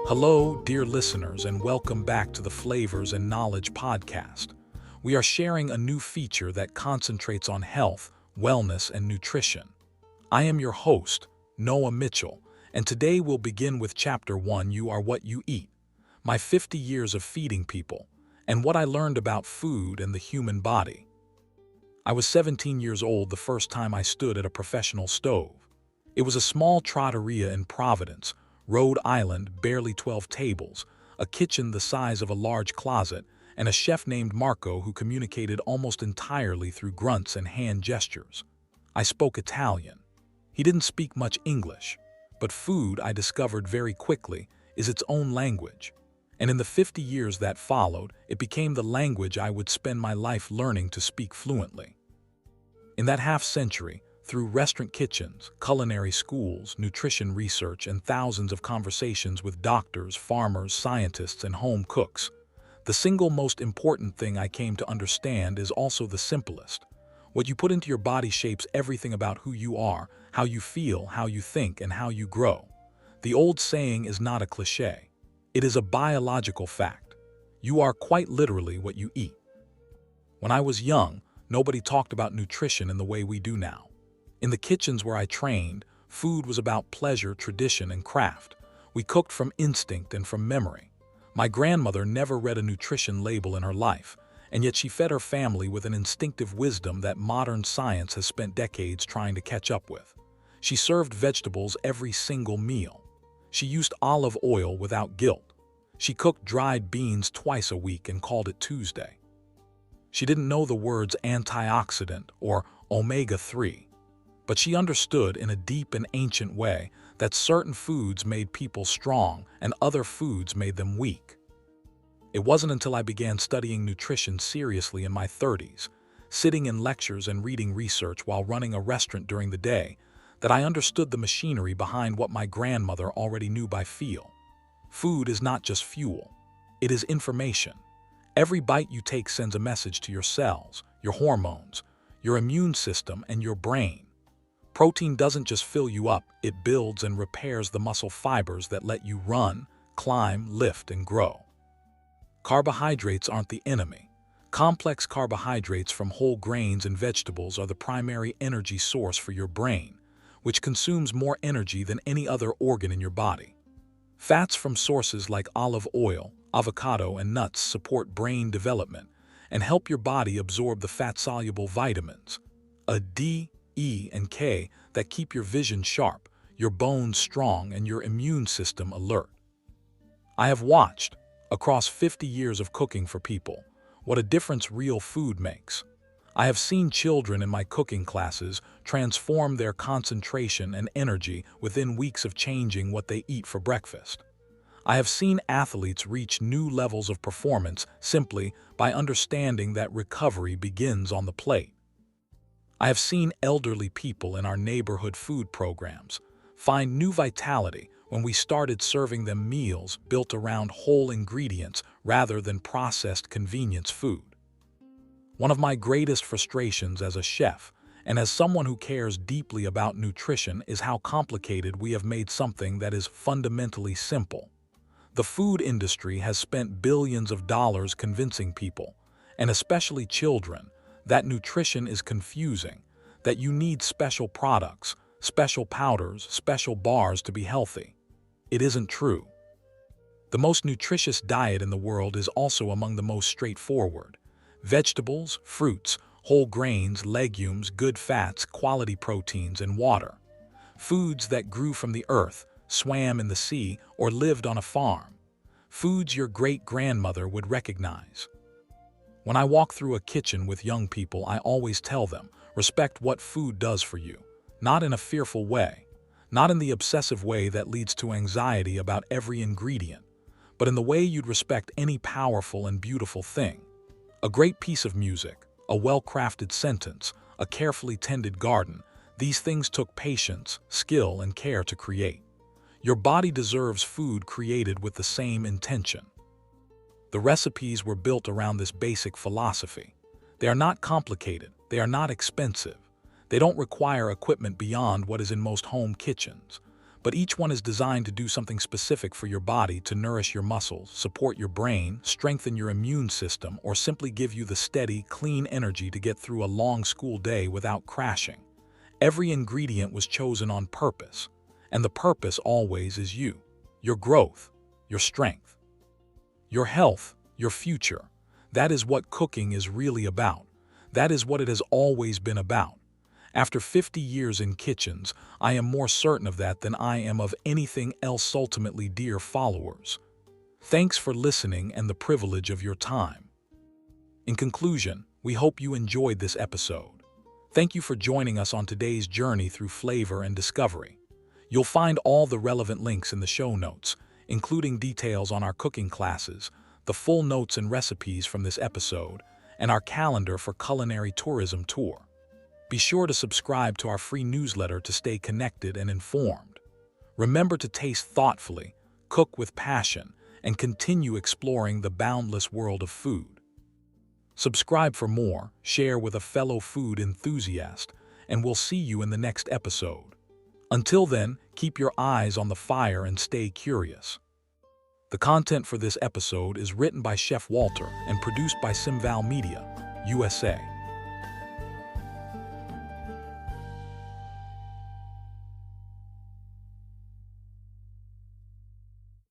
Hello, dear listeners, and welcome back to the Flavors and Knowledge podcast. We are sharing a new feature that concentrates on health, wellness, and nutrition. I am your host, Noah Mitchell, and today we'll begin with Chapter 1, You Are What You Eat, my 50 years of feeding people, and what I learned about food and the human body. I was 17 years old the first time I stood at a professional stove. It was a small trattoria in Providence, Rhode Island, barely 12 tables, a kitchen the size of a large closet, and a chef named Marco who communicated almost entirely through grunts and hand gestures. I spoke Italian. He didn't speak much English, but food, I discovered very quickly, is its own language. And in the 50 years that followed, it became the language I would spend my life learning to speak fluently. In that half-century, through restaurant kitchens, culinary schools, nutrition research, and thousands of conversations with doctors, farmers, scientists, and home cooks, the single most important thing I came to understand is also the simplest. What you put into your body shapes everything about who you are, how you feel, how you think, and how you grow. The old saying is not a cliché. It is a biological fact. You are quite literally what you eat. When I was young, nobody talked about nutrition in the way we do now. In the kitchens where I trained, food was about pleasure, tradition, and craft. We cooked from instinct and from memory. My grandmother never read a nutrition label in her life, and yet she fed her family with an instinctive wisdom that modern science has spent decades trying to catch up with. She served vegetables every single meal. She used olive oil without guilt. She cooked dried beans twice a week and called it Tuesday. She didn't know the words antioxidant or omega-3. But she understood in a deep and ancient way that certain foods made people strong and other foods made them weak. It wasn't until I began studying nutrition seriously in my 30s, sitting in lectures and reading research while running a restaurant during the day, that I understood the machinery behind what my grandmother already knew by feel. Food is not just fuel. It is information. Every bite you take sends a message to your cells, your hormones, your immune system, and your brain. Protein doesn't just fill you up, it builds and repairs the muscle fibers that let you run, climb, lift, and grow. Carbohydrates aren't the enemy. Complex carbohydrates from whole grains and vegetables are the primary energy source for your brain, which consumes more energy than any other organ in your body. Fats from sources like olive oil, avocado, and nuts support brain development and help your body absorb the fat-soluble vitamins, D, E, and K, that keep your vision sharp, your bones strong, and your immune system alert. I have watched, across 50 years of cooking for people, what a difference real food makes. I have seen children in my cooking classes transform their concentration and energy within weeks of changing what they eat for breakfast. I have seen athletes reach new levels of performance simply by understanding that recovery begins on the plate. I have seen elderly people in our neighborhood food programs find new vitality when we started serving them meals built around whole ingredients rather than processed convenience food. One of my greatest frustrations as a chef and as someone who cares deeply about nutrition is how complicated we have made something that is fundamentally simple. The food industry has spent billions of dollars convincing people, and especially children, that nutrition is confusing, that you need special products, special powders, special bars to be healthy. It isn't true. The most nutritious diet in the world is also among the most straightforward. Vegetables, fruits, whole grains, legumes, good fats, quality proteins, and water. Foods that grew from the earth, swam in the sea, or lived on a farm. Foods your great-grandmother would recognize. When I walk through a kitchen with young people, I always tell them, respect what food does for you, not in a fearful way, not in the obsessive way that leads to anxiety about every ingredient, but in the way you'd respect any powerful and beautiful thing. A great piece of music, a well-crafted sentence, a carefully tended garden, these things took patience, skill, and care to create. Your body deserves food created with the same intention. The recipes were built around this basic philosophy. They are not complicated, they are not expensive, they don't require equipment beyond what is in most home kitchens, but each one is designed to do something specific for your body to nourish your muscles, support your brain, strengthen your immune system, or simply give you the steady, clean energy to get through a long school day without crashing. Every ingredient was chosen on purpose, and the purpose always is you, your growth, your strength, your health, your future. That is what cooking is really about. That is what it has always been about. After 50 years in kitchens, I am more certain of that than I am of anything else. Ultimately, dear followers, thanks for listening and the privilege of your time. In conclusion, we hope you enjoyed this episode. Thank you for joining us on today's journey through flavor and discovery. You'll find all the relevant links in the show notes, including details on our cooking classes, the full notes and recipes from this episode, and our calendar for culinary tourism tour. Be sure to subscribe to our free newsletter to stay connected and informed. Remember to taste thoughtfully, cook with passion, and continue exploring the boundless world of food. Subscribe for more, share with a fellow food enthusiast, and we'll see you in the next episode. Until then, keep your eyes on the fire and stay curious. The content for this episode is written by Chef Walter and produced by Simval Media, USA.